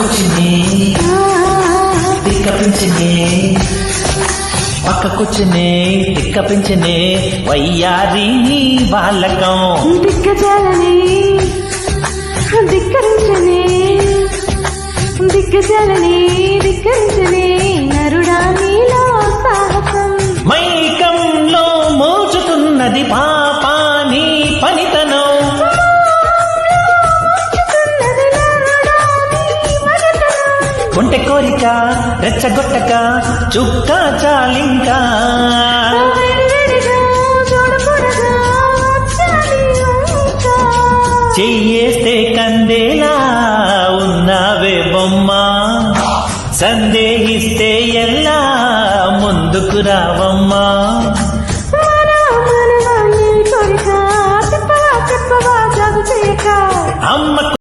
పక్కకొచ్చింది తిక్క పెంచింది పక్కకొచ్చింది తిక్క పెంచింది వయ్యారి బాలకం దిక్కజాలని ధిక్కరించనే దిక్కజాలని ధిక్కరించనే నరుడా నీలో సాహసం మైకంలో మోచుతున్నది పాపా నీ పనితనం కొంటె కోరిక రెచ్చగొట్టక చుక్క చాలింకా చెయ్యేస్తే కందేలా ఉన్నావే బొమ్మ సందేహిస్తే ఎలా ముందుకు రావమ్మా